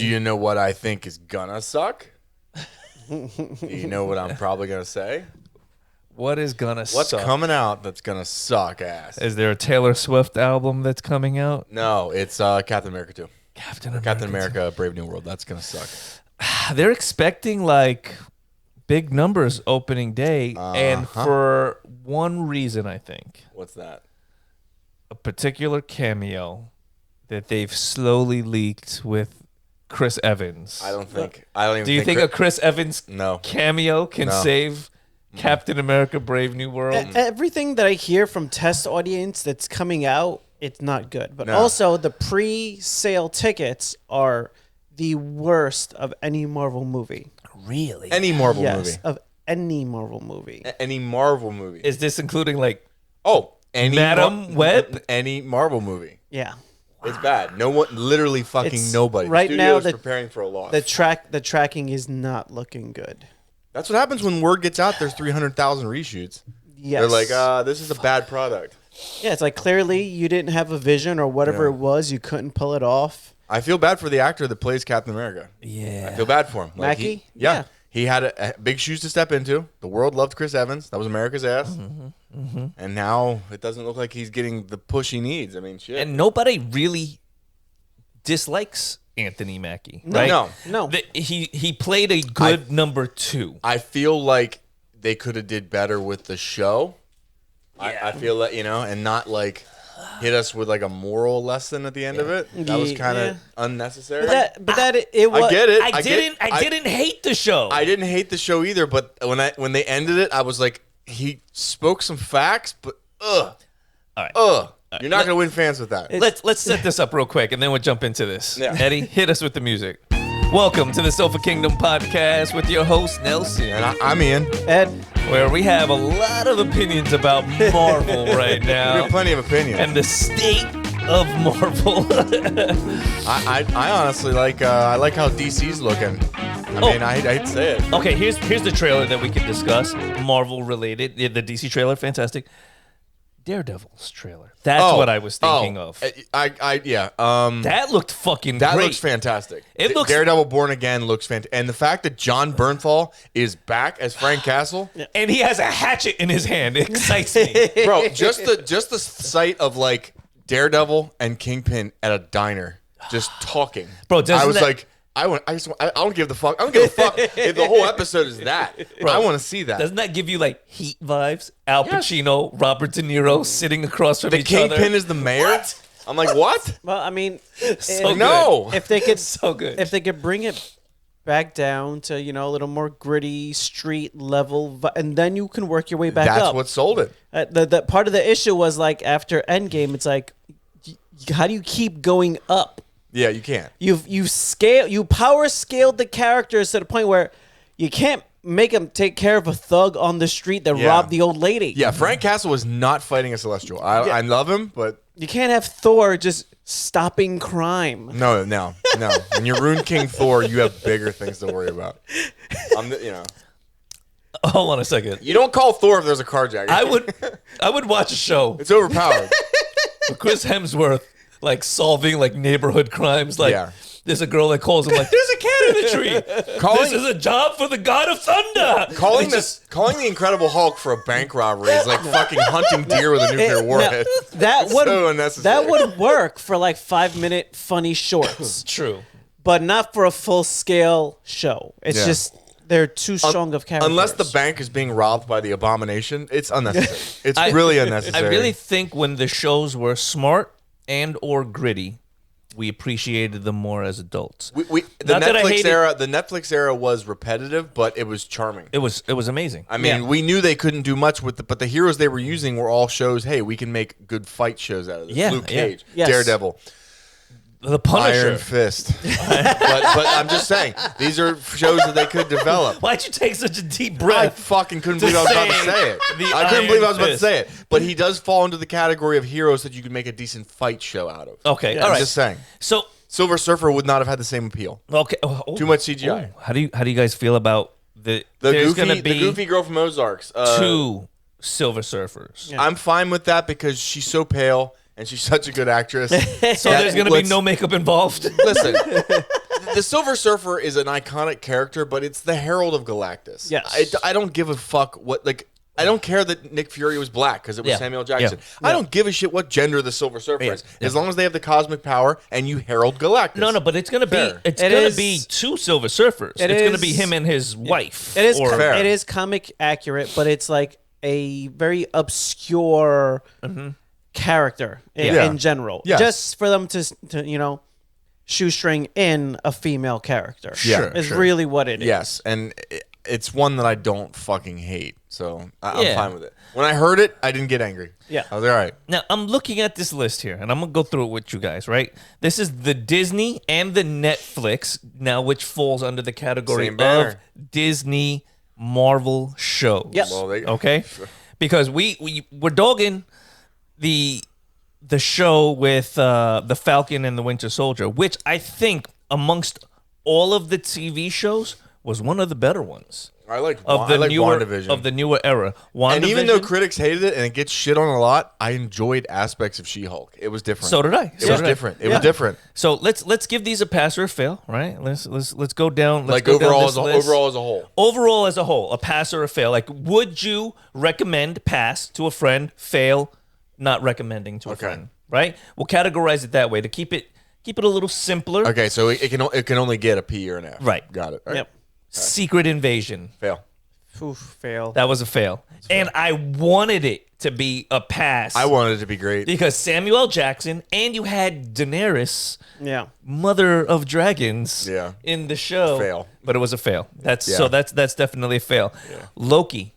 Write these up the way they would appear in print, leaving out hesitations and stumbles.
Do you know what I think is gonna suck? Do you know what I'm probably gonna say? What is gonna suck? What's coming out that's gonna suck ass? Is there a Taylor Swift album that's coming out? No, it's Captain America 2. Captain America Brave New World. That's gonna suck. They're expecting like big numbers opening day, and for one reason, I think. What's that? A particular cameo that they've slowly leaked with Chris Evans. I don't even. Do you think a Chris Evans cameo can save Captain America Brave New World? Everything that I hear from test audience that's coming out, it's not good. But also the pre-sale tickets are the worst of any Marvel movie. Really? Any Marvel movie? Yes, of any Marvel movie. Any Marvel movie. Is this including like any Madam Web? Any Marvel movie. Yeah. It's bad. No one, literally fucking nobody. Right now, preparing for a loss. The tracking is not looking good. That's what happens when word gets out. There's 300,000 reshoots. Yes. They're like, this is a bad product. Yeah, it's like clearly you didn't have a vision or whatever it was. You couldn't pull it off. I feel bad for the actor that plays Captain America. Yeah. I feel bad for him. Like Mackie? Yeah. He had a big shoes to step into. The world loved Chris Evans. That was America's ass. And now it doesn't look like he's getting the push he needs. I mean, shit. And nobody really dislikes Anthony Mackie, right? No. He played a good number 2. I feel like they could have did better with the show. Yeah. I feel that, and not like hit us with like a moral lesson at the end of it. That was kind of unnecessary. But it was. I get it. I didn't hate the show. I didn't hate the show either. But when they ended it, I was like, he spoke some facts, but All right. You're not going to win fans with that. Let's set this up real quick, and then we'll jump into this. Yeah. Eddie, hit us with the music. Welcome to the Sofa Kingdom Podcast with your host, Nelson. And I'm Ian. Ed. Where we have a lot of opinions about Marvel right now. We have plenty of opinions. And the state of Marvel. I honestly like I like how DC's looking. I mean, I hate to say it. Okay, here's the trailer that we can discuss. Marvel related. The DC trailer, fantastic. Daredevil's trailer. That's what I was thinking of. That looked fucking great. That great. looks fantastic. It looks Daredevil Born Again looks fantastic. And the fact that John Bernthal is back as Frank Castle. And he has a hatchet in his hand. It excites me. Bro, just the sight of like Daredevil and Kingpin at a diner just talking. Bro, I was like, I don't give the fuck. I don't give a fuck if the whole episode is that. Bro, I want to see that. Doesn't that give you like Heat vibes? Al Pacino, Robert De Niro sitting across from each other. The Kingpin is the mayor? What? I'm like, what? Well, I mean, no. If they could, so good. If they could bring it back down to a little more gritty street level, and then you can work your way back up. That's what sold it. The part of the issue was like after Endgame, it's like, how do you keep going up? Yeah, you can't. You power scaled the characters to the point where you can't make them take care of a thug on the street that robbed the old lady. Yeah, Frank Castle was not fighting a Celestial. I love him, but you can't have Thor just stopping crime. No. When you're Rune King Thor, you have bigger things to worry about. Hold on a second. You don't call Thor if there's a carjacking. I would watch a show. It's overpowered. Chris Hemsworth like solving like neighborhood crimes. Like there's a girl that calls him like, "There's a cat in the tree. This is a job for the God of Thunder." Calling the Incredible Hulk for a bank robbery is like fucking hunting deer with a nuclear warhead. So unnecessary. That would work for like 5-minute funny shorts. True, but not for a full scale show. It's just they're too strong of characters. Unless the bank is being robbed by the Abomination, it's unnecessary. It's really unnecessary. I really think when the shows were smart and or gritty, we appreciated them more as adults. The Netflix era was repetitive, but it was charming. It was amazing. I mean, we knew they couldn't do much with it, but the heroes they were using were all shows. Hey, we can make good fight shows out of this. Luke Cage, Daredevil, The Punisher, Iron Fist. but I'm just saying, these are shows that they could develop. Why'd you take such a deep I breath? fucking couldn't believe I was about to say it. I couldn't believe I was about to say it. But he does fall into the category of heroes that you could make a decent fight show out of. Okay, all right. I'm just saying. So Silver Surfer would not have had the same appeal. Okay, too much CGI. How do you guys feel about the goofy girl from Ozarks? 2 Silver Surfers. Yeah. I'm fine with that because she's so pale. And she's such a good actress. So there's going to be no makeup involved? Listen, the Silver Surfer is an iconic character, but it's the Herald of Galactus. Yes. I don't give a fuck what, like, I don't care that Nick Fury was black because it was Samuel Jackson. I don't give a shit what gender the Silver Surfer is, as long as they have the cosmic power and you herald Galactus. No, but it's gonna be two Silver Surfers. It's gonna be him and his wife. It is comic accurate, but it's like a very obscure character in general. Yes. Just for them to shoestring in a female character. Is really what it is. Yes, and it's one that I don't fucking hate, so I'm fine with it. When I heard it, I didn't get angry. Yeah. I was all right. Now, I'm looking at this list here, and I'm going to go through it with you guys, right? This is the Disney and the Netflix, now which falls under the category of Disney Marvel shows. Yes. Well, okay? Because we're dogging the show with the Falcon and the Winter Soldier, which I think amongst all of the TV shows was one of the better ones. I like WandaVision. Of the newer era. And even though critics hated it and it gets shit on a lot, I enjoyed aspects of She-Hulk. It was different. So did I. It was different. It was different. So let's give these a pass or a fail, right? Let's go down. Let's go overall as a whole. Overall as a whole, a pass or a fail. Like, would you recommend pass to a friend, fail, not recommending to a friend? Right? We'll categorize it that way to keep it a little simpler. Okay, so it can only get a P or an F. Right. Got it. Right. Yep. Secret Invasion. Fail. Oof, fail. That was a fail. And I wanted it to be a pass. I wanted it to be great. Because Samuel L. Jackson, and you had Daenerys, Mother of Dragons, in the show. Fail. But it was a fail. That's definitely a fail. Yeah. Loki.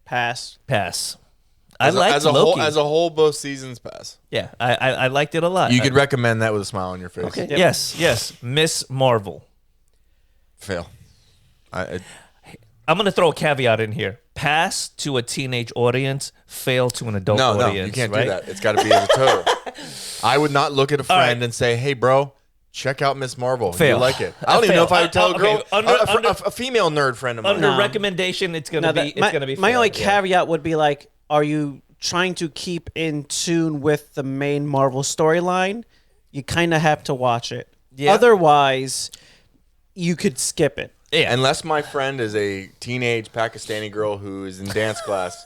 Pass. I liked Loki. As a whole, both seasons pass. Yeah, I liked it a lot. You could recommend that with a smile on your face. Okay. Yep. Yes. Miss Marvel. Fail. I'm going to throw a caveat in here. Pass to a teenage audience, fail to an adult audience. No, you can't right? do that. It's got to be as a total. I would not look at a friend and say, hey, bro, check out Miss Marvel. Fail. You like it. I don't even know if I would tell a girl, a female nerd friend of mine. Under recommendation, it's going to be fail. My only caveat would be like, are you trying to keep in tune with the main Marvel storyline? You kind of have to watch it. Yeah. Otherwise, you could skip it. Yeah. Unless my friend is a teenage Pakistani girl who is in dance class,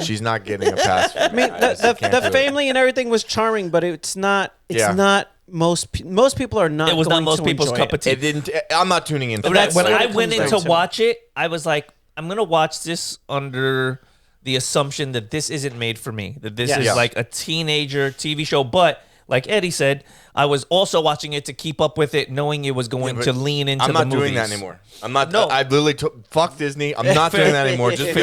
she's not getting a pass. I mean, the family and everything was charming, but it's not. It's not. Most people are not. It was going not most people's cup of tea. It didn't. I'm not tuning in. When I went in to watch it, I was like, I'm gonna watch this under the assumption that this isn't made for me. That this is like a teenager TV show, but. Like Eddie said, I was also watching it to keep up with it, knowing it was going to lean into the movies. I'm not doing that anymore. I'm not. No. I literally fuck Disney. I'm not doing that anymore. Just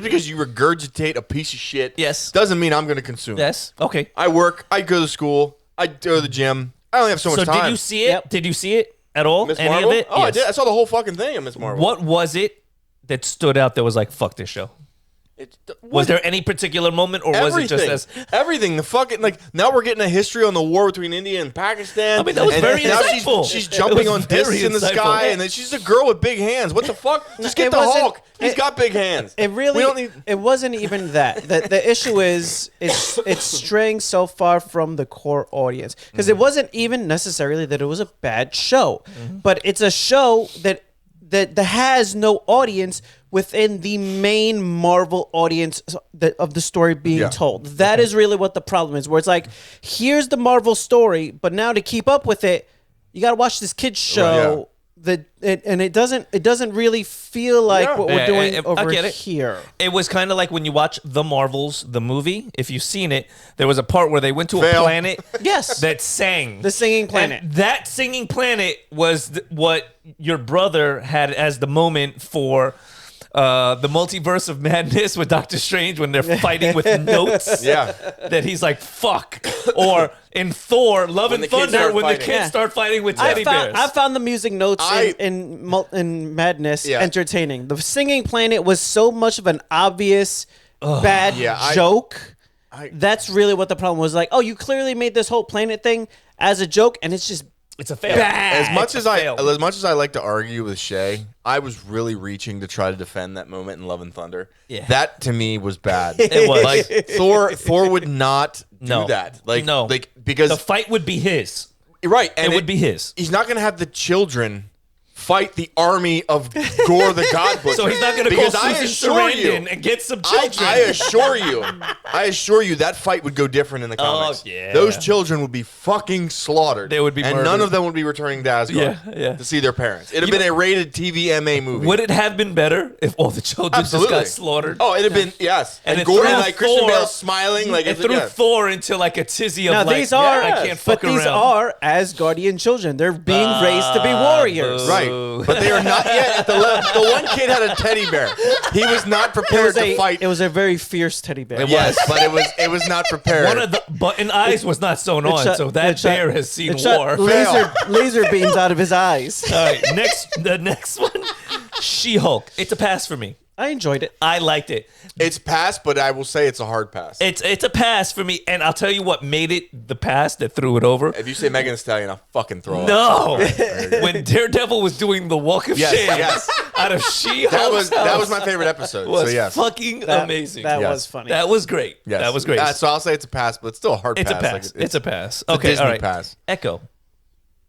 because you regurgitate a piece of shit, doesn't mean I'm going to consume. Yes. Okay. I work. I go to school. I go to the gym. I only have so much time. So did you see it? Yep. Did you see it at all? Miss Marvel? Any of it? Oh, yes. I did. I saw the whole fucking thing of Miss Marvel. What was it that stood out that was like, fuck this show? Was there any particular moment, or was it just as everything? The fucking now we're getting a history on the war between India and Pakistan. I mean, that was very insightful. She's jumping on discs in the sky, and then she's a girl with big hands. What the fuck? Just get the Hulk. He's got big hands. It really. It wasn't even that. The issue is it's straying so far from the core audience because it wasn't even necessarily that it was a bad show, but it's a show that has no audience within the main Marvel audience of the story being told. That is really what the problem is, where it's like, here's the Marvel story, but now to keep up with it, you got to watch this kid's show. And it doesn't really feel like what we're doing over here. It was kind of like when you watch The Marvels, the movie. If you've seen it, there was a part where they went to a planet that sang. The singing planet. And that singing planet was what your brother had as the moment for the multiverse of madness with Doctor Strange when they're fighting with notes. That he's like, fuck. Or in Thor, Love and Thunder, when the kids start fighting with teddy bears. I found the music notes in Madness entertaining. The singing planet was so much of an obvious bad joke. That's really what the problem was. Like, oh, you clearly made this whole planet thing as a joke, and it's just it's a fail. Bad. As much as I like to argue with Shay, I was really reaching to try to defend that moment in Love and Thunder. Yeah. That to me was bad. It was. Like Thor would not do that. Like because the fight would be his. Right. And it would be his. He's not going to have the children fight the army of Gore the God Butcher. So he's not going to go Susan Sarandon and get some children. I assure you that fight would go different in the comics. Oh, yeah. Those children would be fucking slaughtered. They would be and murdered. none of them would be returning to Asgard to see their parents. It'd have been a rated TVMA movie. Would it have been better if all the children just got slaughtered? Oh, it'd have been, yes. And Gore and like Christian Bale smiling. Like it threw Thor into like a tizzy of I can't fuck around. These are Asgardian children. They're being raised to be warriors. Right. But they are not yet at the level. The one kid had a teddy bear. He was not prepared to fight. It was a very fierce teddy bear. Yes, but it was not prepared. One of the button eyes was not sewn on, so that bear has seen war. Laser beams out of his eyes. All right, the next one, She-Hulk. It's a pass for me. I enjoyed it. I liked it. It's pass, but I will say it's a hard pass. It's a pass for me, and I'll tell you what made it the pass that threw it over. If you say Megan Thee Stallion, I'll fucking throw up. No, when Daredevil was doing the Walk of Shame out of She-Hulk, that was my favorite episode. Was fucking amazing. That was funny. That was great. Yes. That was great. So I'll say it's a pass, but it's still a hard pass. It's a pass. It's a pass. Okay, Disney all right. Pass. Echo.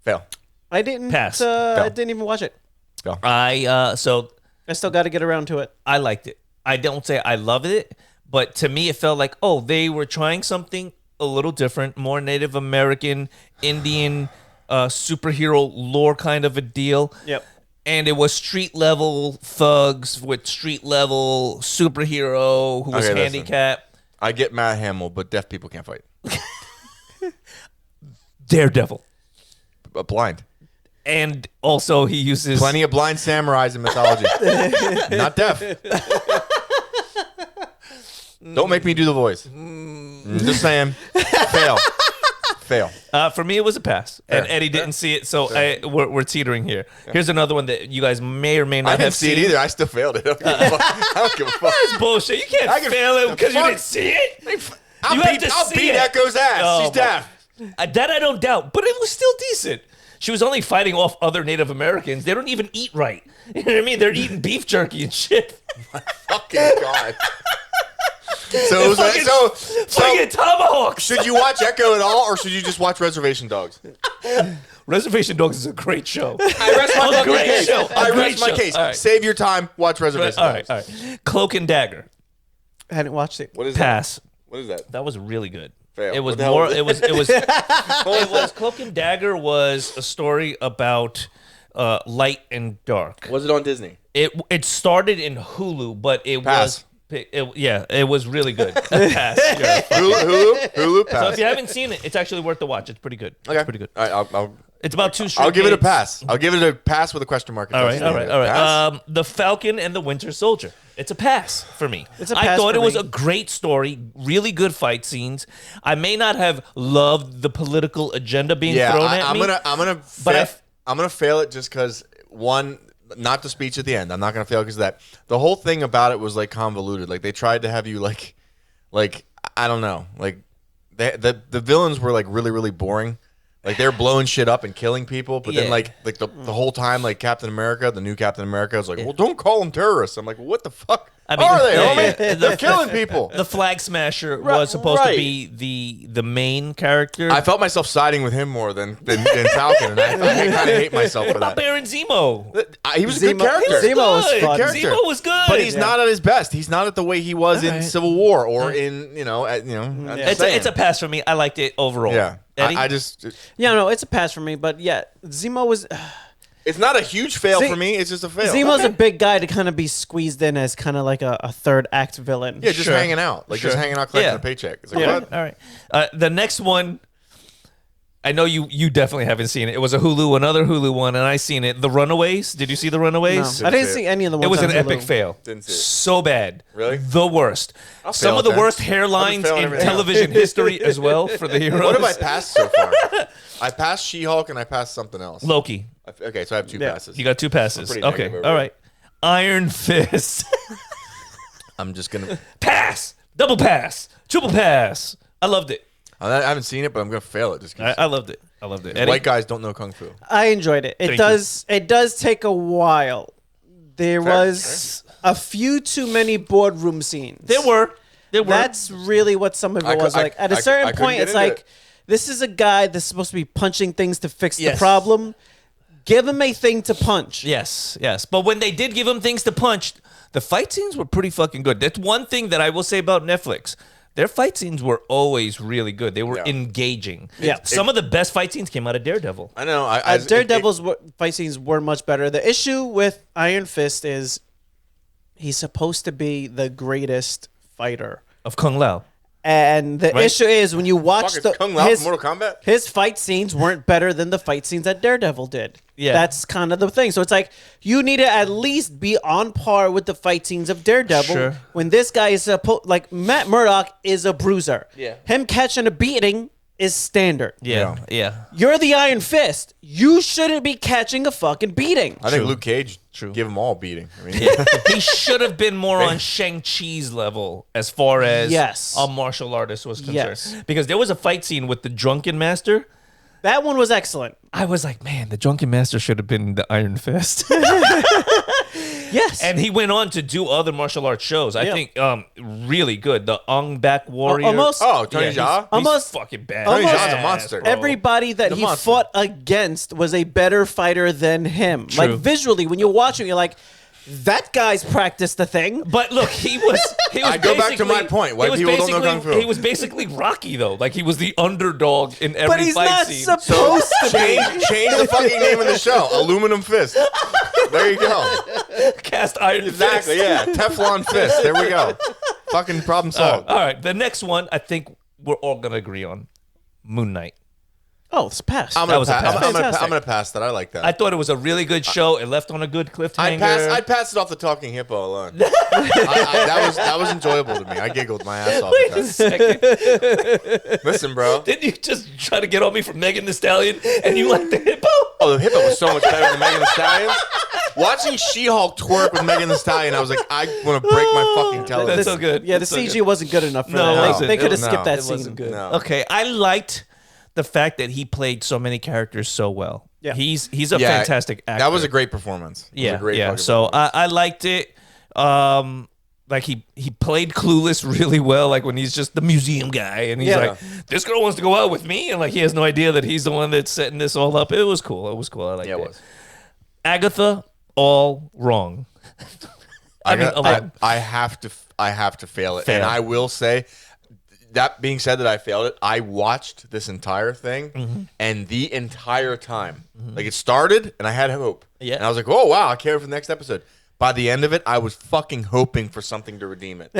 Fail. I didn't pass. I didn't even watch it. Go. I still got to get around to it. I liked it. I don't say I loved it, but to me it felt like, they were trying something a little different, more Native American, Indian, superhero lore kind of a deal. Yep. And it was street level thugs with street level superhero who was handicapped. Listen. I get Matt Hamill, but deaf people can't fight. Daredevil. Blind. And also he uses... Plenty of blind samurais in mythology. Not deaf. Don't make me do the voice. Just saying. Fail. For me, it was a pass. And Eddie didn't see it, so we're teetering here. Here's another one that you guys may or may not have seen. I didn't see it either. I still failed it. I don't give a fuck. That's bullshit. You can't fail it because you didn't see it. I'll beat Echo's ass. She's deaf. That I don't doubt, but it was still decent. She was only fighting off other Native Americans. They don't even eat right. You know what I mean? They're eating beef jerky and shit. My fucking God. So it was fucking tomahawks. Should you watch Echo at all, or should you just watch Reservation Dogs? Reservation Dogs is a great show. I rest my case. Right. Save your time. Watch Reservation Dogs. All right. Cloak and Dagger. I hadn't watched it. What is pass? That? What is that? That was really good. Fail. It was more. It was Cloak and Dagger was a story about light and dark. Was it on Disney? It started in Hulu, but it pass. It was really good. Pass. Hulu. Pass. So if you haven't seen it, it's actually worth the watch. It's pretty good. Okay. It's pretty good. All right, it's about 2 straight. I'll give it a pass. I'll give it a pass with a question mark. All right. The Falcon and the Winter Soldier. It's a pass for me. I thought it was a great story, really good fight scenes. I may not have loved the political agenda being thrown at me. I'm gonna fail it just because one, not the speech at the end. I'm not gonna fail because of that. The whole thing about it was like convoluted. Like they tried to have you like I don't know. Like the villains were like really really boring. Like they're blowing shit up and killing people, but then like the whole time, like Captain America, the new Captain America, was like, well, don't call them terrorists. I'm like, what the fuck are they? Homie? They're killing people. The Flag Smasher was supposed to be the main character. I felt myself siding with him more than Falcon, and I kind of hate myself for that. What about Baron Zemo? He was a good character. Zemo was fun. Zemo was good, but he's not at his best. He's not at the way he was in Civil War or in It's a pass for me. I liked it overall. Yeah. Eddie? It's a pass for me. But yeah, Zemo was. It's not a huge fail for me. It's just a fail. Zemo's a big guy to kind of be squeezed in as kind of like a third act villain. Yeah, just hanging out, just hanging out, collecting a paycheck. It's like, what? All right. The next one. I know you definitely haven't seen it. It was another Hulu one, and I seen it. The Runaways. Did you see The Runaways? No, I didn't see any of the ones. It was an Hulu. epic fail. Didn't see it. So bad. Really? The worst. Some of the worst hairlines in television history as well for the heroes. What have I passed so far? I passed She-Hulk and I passed something else. Loki. Okay, so I have 2 passes. You got 2 passes. Okay. All right. Iron Fist. I'm just gonna pass. Double pass. Triple pass. I loved it. I haven't seen it, but I'm gonna fail it just because I loved it. Eddie? White guys don't know kung fu. I enjoyed it. It does take a while. There was a few too many boardroom scenes. There were. That's really what some of it was like. At a certain point, it's like this is a guy that's supposed to be punching things to fix the problem. Give him a thing to punch. Yes. But when they did give him things to punch, the fight scenes were pretty fucking good. That's one thing that I will say about Netflix. Their fight scenes were always really good. They were engaging. Yeah. Some of the best fight scenes came out of Daredevil. I know. Daredevil's fight scenes were much better. The issue with Iron Fist is he's supposed to be the greatest fighter Of Kung Lao. And the issue is when you watch Kung Lao Mortal Kombat? His fight scenes weren't better than the fight scenes that Daredevil did. Yeah. That's kind of the thing. So it's like you need to at least be on par with the fight scenes of Daredevil. Sure. When this guy is like Matt Murdock is a bruiser. Yeah. Him catching a beating is standard. Yeah. You're the Iron Fist. You shouldn't be catching a fucking beating. I think Luke Cage give them all a beating. I mean, He should have been more on Shang-Chi's level as far as a martial artist was concerned. Yes. Because there was a fight scene with the Drunken Master. That one was excellent. I was like, man, the Drunken Master should have been the Iron Fist. Yes. And he went on to do other martial arts shows. I think really good. The Ong Bak Warrior. Tony Jaa? He's fucking bad. Tony Jaa's a monster. Everybody that he fought against was a better fighter than him. True. Like visually, when you watch him, you're like, that guy's practiced the thing. But look, he was I go back to my point. White people don't know Kung Fu. He was basically Rocky, though. Like, he was the underdog in every But he's fight not scene. supposed to be. Change the fucking name of the show. Aluminum Fist. There you go. Cast Iron Exactly, Fist. yeah. Teflon Fist. There we go. Fucking problem solved. All right, the next one, I think we're all going to agree on. Moon Knight. Oh, it's past. I'm going to pass that. I like that. I thought it was a really good show. It left on a good cliffhanger. I'd pass it off the talking hippo alone. that was enjoyable to me. I giggled my ass off at that. Second. Listen, bro. Didn't you just try to get on me from Megan Thee Stallion and you like the hippo? Oh, the hippo was so much better than Megan Thee Stallion. Watching She-Hulk twerk with Megan Thee Stallion, I was like, I want to break my fucking television. That's so good. Yeah, the That's so CG good. wasn't good enough for No, it that. wasn't. They could have No, skipped that it scene. wasn't good. No. Okay, I liked the fact that he played so many characters so well. Yeah. He's a fantastic actor. That was a great performance. It was a great fucking So performance. I liked it. Like he played Clueless really well. Like when he's just the museum guy and he's like, "This girl wants to go out with me," and like he has no idea that he's the one that's setting this all up. It was cool. I liked it. it was. Agatha, all wrong. I have to fail it. And I will say, that being said that I failed it, I watched this entire thing, and the entire time, like it started, and I had hope. Yeah. And I was like, oh, wow, I can't wait for the next episode. By the end of it, I was fucking hoping for something to redeem it.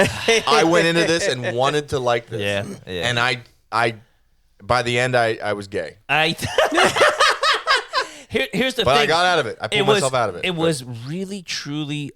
I went into this and wanted to like this. Yeah. And I by the end, I was gay. Here's the But thing. I got out of it. I pulled myself out of it. It was really, truly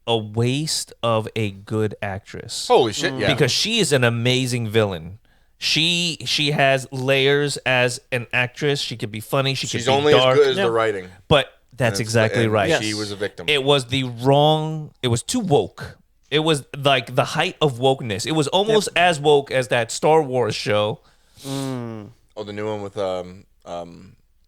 a waste of a good actress. Holy shit, yeah. Because she is an amazing villain. She has layers as an actress. She could be funny. She's She's could be only dark. as good as the writing. But that's exactly right. Yes. She was a victim. It was it was too woke. It was like the height of wokeness. It was almost as woke as that Star Wars show. Oh, the new one with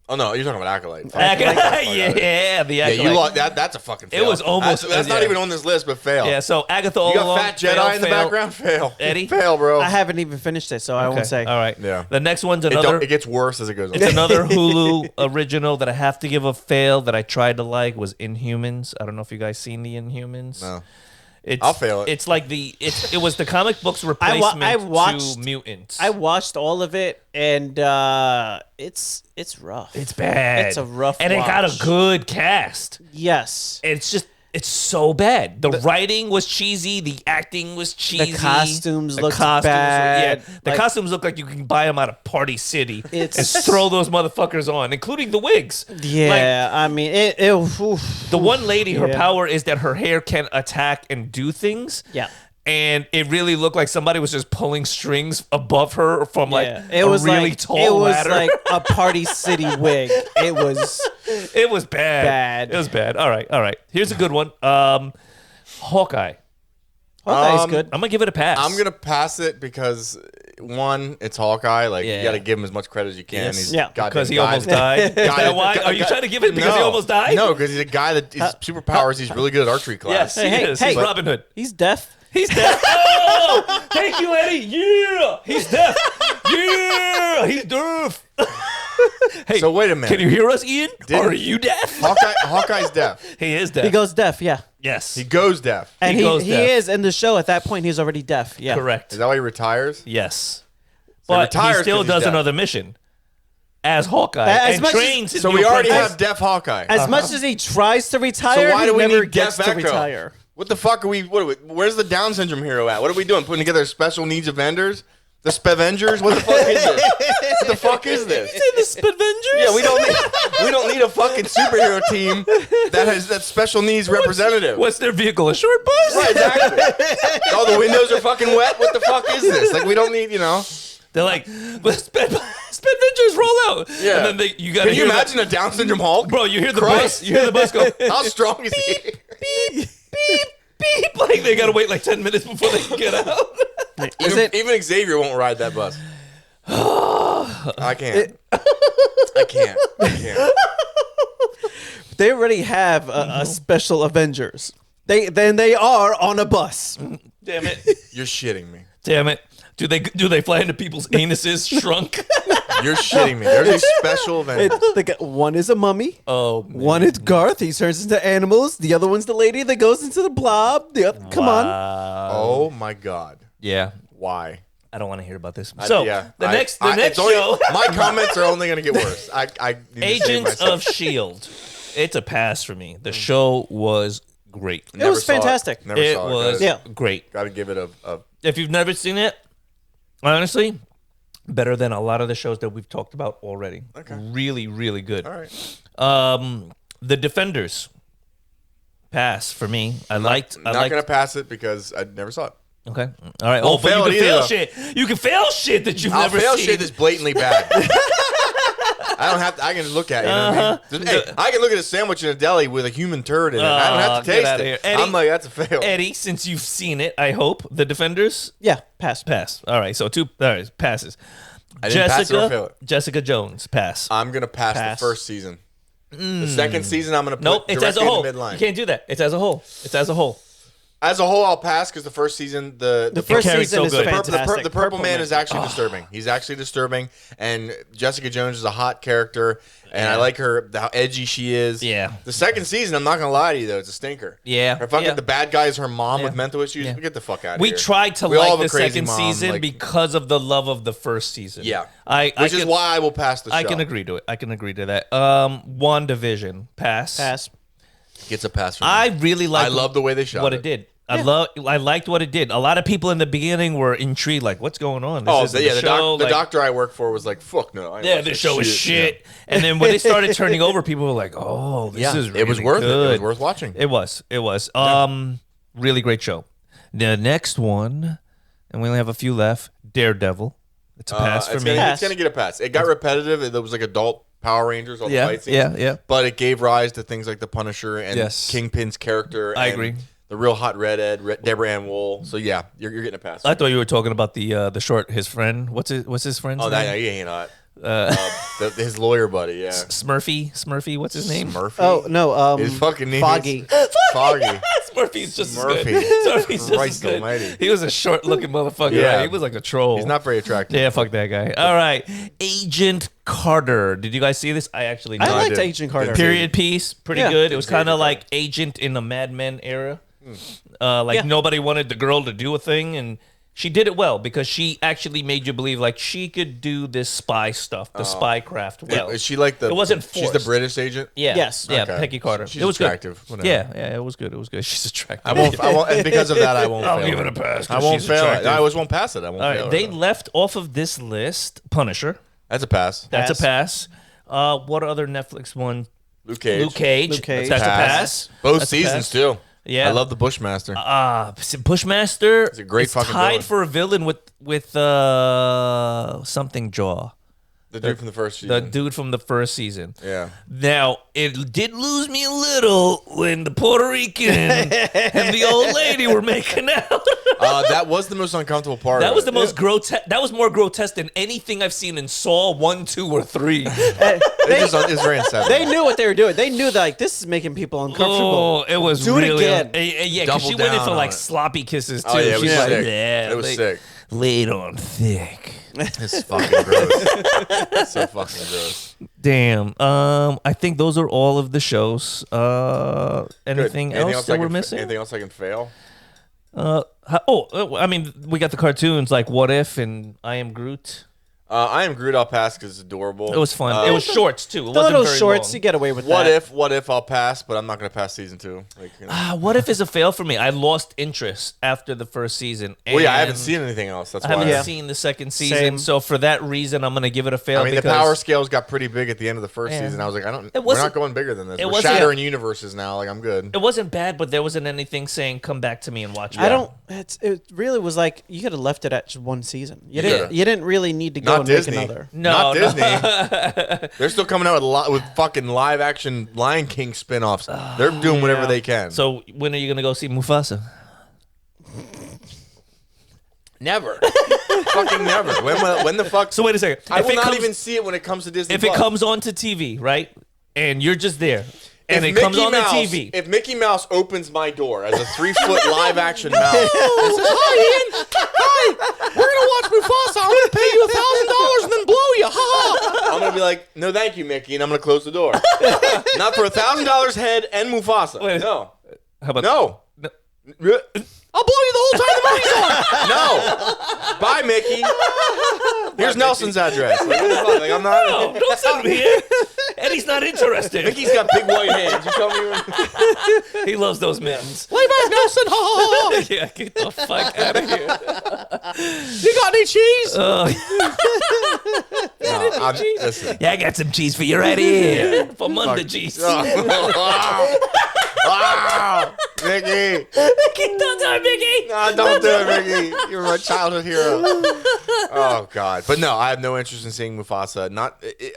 oh no, you're talking about Acolyte. Yeah, the Acolyte. Yeah, you lost, that's a fucking fail. It was almost that's not even on this list, but fail. Yeah, so Agatha all You got along, Fat Jedi in the background? Fail. Eddie? Fail, bro. I haven't even finished it, so I won't say. All right. Yeah. The next one's another. It gets worse as it goes on. It's another Hulu original that I have to give a fail that I tried to like was Inhumans. I don't know if you guys seen the Inhumans. No. I'll fail it. It's like it was the comic book's replacement to Mutants. I watched all of it, and it's rough. It's bad. It's a rough and it got a watch. good cast. Yes. It's so bad. The writing was cheesy. The acting was cheesy. The costumes looked bad. Yeah, the costumes look like you can buy them out of Party City and It's- throw those motherfuckers on, including the wigs. Yeah, I mean, The one lady, her power is that her hair can attack and do things. Yeah. And it really looked like somebody was just pulling strings above her from like it was really like, tall it was ladder. like a Party City wig. It was It was bad. Bad. It was bad. All right. Here's a good one. Hawkeye. Hawkeye's good. I'm gonna give it a pass. I'm gonna pass it because one, it's Hawkeye. Like you got to give him as much credit as you can. Yes. He's Yeah. because he almost died. Is that why? Are you trying to give it because he almost died? No, because he's a guy that his superpowers. He's really good at archery class. Yes, he is. He's Robin Hood. He's deaf. He's deaf. Oh, thank you, Eddie. Yeah, he's deaf. Yeah, he's deaf. Hey, so wait a minute. Can you hear us, Ian? Are you deaf? Hawkeye's deaf. He is deaf. He goes deaf, yeah. Yes. He goes deaf. And He goes he deaf. is in the show at that point. He's already deaf. Yeah, Correct. Is that why he retires? Yes. So But he retires still 'cause he's does deaf. another mission as Hawkeye As and much as- trains his So new we already apprentice. have deaf Hawkeye. As much as he tries to retire, So why do we he never need gets deaf to Echo? retire. What the fuck are we? Where's the Down syndrome hero at? What are we doing? Putting together special needs Avengers? The Spavengers? What the fuck is this? What the fuck is this? the Spavengers? Yeah, we don't need a fucking superhero team that special needs representative. What's their vehicle? A short bus? Right, exactly. All the windows are fucking wet. What the fuck is this? Like, we don't need, They're like, Spavengers roll out. Yeah. And then you got to Can you imagine a Down syndrome Hulk? Bro, you hear the Christ. bus. You hear the bus go. How strong is he? Beep, beep. Like they got to wait like 10 minutes before they can get out. Even Xavier won't ride that bus. I can't. I can't. They already have a special Avengers. They are on a bus. Damn it. You're shitting me. Damn it. Do they fly into people's anuses shrunk? You're shitting me. There's a special event. One is a mummy. Oh, man. One is Garth. He turns into animals. The other one's the lady that goes into the blob. The other, come on. Oh my god. Yeah. Why? I don't want to hear about this. So the next it's show, my comments are only going to get worse. I need to save Agents myself. of Shield. It's a pass for me. The show was great. It was fantastic. Never It saw was Yeah. great. Got to give it a. If you've never seen it, honestly, better than a lot of the shows that we've talked about already. Okay. Really, really good. All right. The Defenders. Pass for me. I liked. Not going to pass it because I never saw it. Okay. All right. Won't But you fail can it fail either, shit. You can fail shit that you've I'll never fail seen. shit that's blatantly bad. I don't have to. I can look at it. You know what I mean? Hey, I can look at a sandwich in a deli with a human turd in it. I don't have to get taste outta it. here. Eddie- I'm like, that's a fail. Eddie, since you've seen it, I hope The Defenders. Yeah, pass. Pass. All right. So two. All right. Passes. I didn't pass it or fail it. Jessica Jones. Pass. I'm gonna pass the first season. The second season, I'm gonna put Nope. It's as a directly whole. in the midline. You can't do that. It's as a whole. It's as a whole. As a whole, I'll pass because the first season, the first carried season so is good. fantastic. The Purple Man is actually disturbing. He's actually disturbing, and Jessica Jones is a hot character, and I like her how edgy she is. Yeah. The second season, I'm not gonna lie to you though, it's a stinker. Yeah. Her fucking Yeah. the bad guy is her mom with Yeah. mental issues. Yeah. Get the fuck out of We here. tried to We all like have a the crazy second mom, season like- because of the love of the first season. Yeah. Which is why I will pass the show. I can agree to it. I can agree to that. WandaVision. Pass. Pass. Gets a pass from me. I really like. I love the way they shot what it. it did. I liked what it did. A lot of people in the beginning were intrigued, like, "What's going on?" This isn't the show. the like, doctor I work for was like, "Fuck no." I ain't Yeah, watching this show is Yeah. shit. And then when they started turning over, people were like, "Oh, this is really it was worth good. it. It was worth watching. It was. It was. Really great show. The next one, and we only have a few left. Daredevil. It's a pass for me. It's gonna get a pass. It got repetitive. It was like adult Power Rangers, all the Yeah, fight scenes. yeah. But it gave rise to things like the Punisher and Yes. Kingpin's character. I and agree. The real hot redhead, Deborah Ann Wool. So yeah, you're getting a pass. I thought you were talking about the short. His friend. What's his friend's Oh, name? that he ain't hot. His lawyer buddy, yeah. Smurfy. What's his name? Murphy. Oh no, His fucking name Foggy. is Foggy. Smurfy's just Smurfy. as good. Smurfy's just as Christ good. almighty. He was a short-looking motherfucker. Yeah. Right? He was like a troll. He's not very attractive. Yeah, fuck that guy. All right, Agent Carter. Did you guys see this? I actually I did. liked did. Agent Carter. Period piece, pretty Yeah. good. It was kind of Agent like Agent in the Mad Men era. Nobody wanted the girl to do a thing, and she did it well because she actually made you believe like she could do this spy stuff, the spy craft well. Is she like the? It wasn't She's the forced. British agent. Yeah. Yes. Yeah. Okay. Peggy Carter. She's it was attractive. good. Whatever. Yeah. It was good. It was good. She's attractive. I won't. And because of that, I won't. I'll fail give it a pass. I won't she's fail it. attractive. I always won't pass it. I won't. All fail right. it. They left off of this list Punisher. That's a pass. That's a pass. What other Netflix one? Luke Cage. Luke Cage. That's a pass. Both That's a seasons pass. too. Yeah. I love the Bushmaster. Bushmaster. He's a great is fucking tied villain. for a villain with something Jaw. the dude from the first The season. dude from the first season. Yeah. Now, it did lose me a little when the Puerto Rican and the old lady were making out. That was the most uncomfortable part. That of was it. the most grotesque. That was more grotesque than anything I've seen in Saw 1, 2, or 3. It's very unsettling. They knew what they were doing. They knew that like this is making people uncomfortable. Oh, it was Do it really again. Yeah, because Double she went in down for on like it. sloppy kisses too. Oh, yeah, it She's was like, sick. yeah, It was sick. laid on thick. It's fucking gross. It's so fucking gross. Damn. I think those are all of the shows. Anything else that we're missing? Anything else I can fail? I mean, we got the cartoons like What If and I Am Groot. I Am Groot, I'll pass because it's adorable. It was fun. It was shorts too. It The wasn't little very shorts, long. you get away with What that. if I'll pass, but I'm not going to pass season 2. Like, you know. What If is a fail for me. I lost interest after the first season. Well, yeah, I haven't and seen anything else. That's I why. haven't seen the second season, Same. so for that reason, I'm gonna give it a fail. I mean, the because power scales got pretty big at the end of the first Yeah. season. I was like, we're wasn't- not going bigger than this. it We're wasn't- shattering universes now. Like, I'm good. It wasn't bad, but there wasn't anything saying "come back to me and watch." I don't. It really was like you could have left it at just one season. You didn't really need to go Not and Disney. make another. Not Disney. They're still coming out with fucking live action Lion King spin-offs. They're doing whatever they can. So when are you gonna go see Mufasa? Never. Fucking never. When the fuck? So wait a second. I If will it not comes- even see it when it comes to Disney. If it Plus. comes onto TV, right, and you're just there, and If it comes Mickey on Mouse, the TV, If Mickey Mouse opens my door as a 3-foot live action mouse and says, "Hi, Ian. Hi. We're gonna watch Mufasa. I'm gonna pay you $1,000 and then blow you. Ha ha." I'm gonna be like, "No, thank you, Mickey," and I'm gonna close the door. Not for $1,000 head and Mufasa. Wait. No. how about No. I'll blow you the whole time the movie's on. No. Bye, Mickey. Here's Nelson's address. Like, what the fuck? Like, I'm not. No, don't send him here. Eddie's not interested. Mickey's got big white hands. You tell me. He loves those mittens. Lay back, Nelson. Ha ha ha. Yeah, get the fuck out of here. You got any cheese? Listen. Yeah, I got some cheese for you right here. From under cheese. Wow. Wow. Mickey. Don't do it, Mickey. No, don't do it, Mickey. You're my childhood hero. Oh God. But no, I have no interest in seeing Mufasa.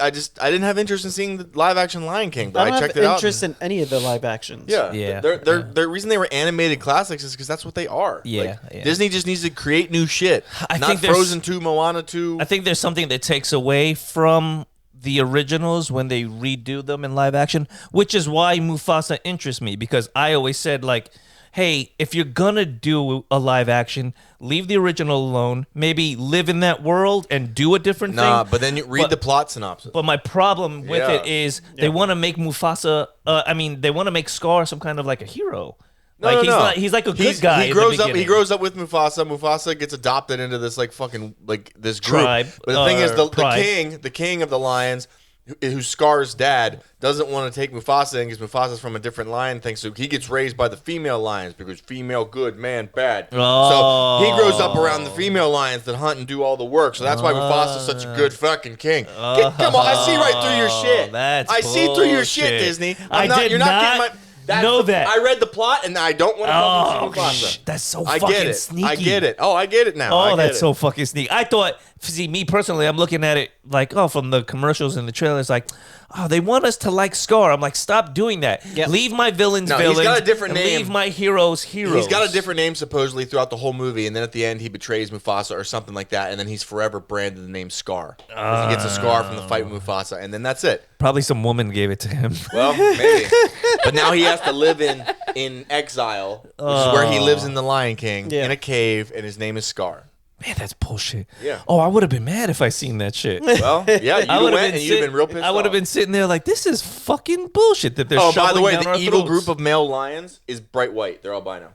I didn't have interest in seeing the live action Lion King, but I don't checked have it out. interest in any of the live actions. Yeah. Yeah. The reason they were animated classics is because that's what they are. Yeah, Like, yeah. Disney just needs to create new shit. I Not think there's- Frozen 2, Moana 2. I think there's something that takes away from the originals when they redo them in live action, which is why Mufasa interests me, because I always said, like, hey, if you're gonna do a live action, leave the original alone, maybe live in that world and do a different thing. But then you read the plot synopsis. But my problem with Yeah. it is they want to make Mufasa, they want to make Scar some kind of like a hero. He's like a good guy. He in the grows up. He beginning. grows up with Mufasa. Mufasa gets adopted into this like fucking like this group. Tribe, But the thing is, pride. the king of the lions, who's Scar's dad, doesn't want to take Mufasa in because Mufasa's from a different lion thing. So he gets raised by the female lions because female good, man bad. Oh. So he grows up around the female lions that hunt and do all the work. So that's why Mufasa's such a good fucking king. Come on, I see right through your shit. I see through your shit, bullshit. Disney. You're not getting my. That. I read the plot and I don't want to fucking see Mufasa. That's so I fucking get it. sneaky. I get it. Oh, I get it now. Oh, that's so fucking sneaky. I thought, see, me personally, I'm looking at it like, from the commercials and the trailers, like, they want us to like Scar. I'm like, stop doing that. Yep. Leave my villains No, villains. he's got a different and name. Leave my heroes heroes. He's got a different name supposedly throughout the whole movie, and then at the end he betrays Mufasa or something like that, and then he's forever branded the name Scar. He gets a scar from the fight with Mufasa, and then that's it. Probably some woman gave it to him. Well, maybe. But now he has to live in exile, which is where he lives in the Lion King, in a cave, and his name is Scar. Man, that's bullshit. Yeah. Oh, I would have been mad if I seen that shit. Well, yeah, you went and you've been real pissed I would have off. been sitting there like, this is fucking bullshit that they're Oh, by the shoveling way, down the our evil throats. group of male lions is bright white. They're albino.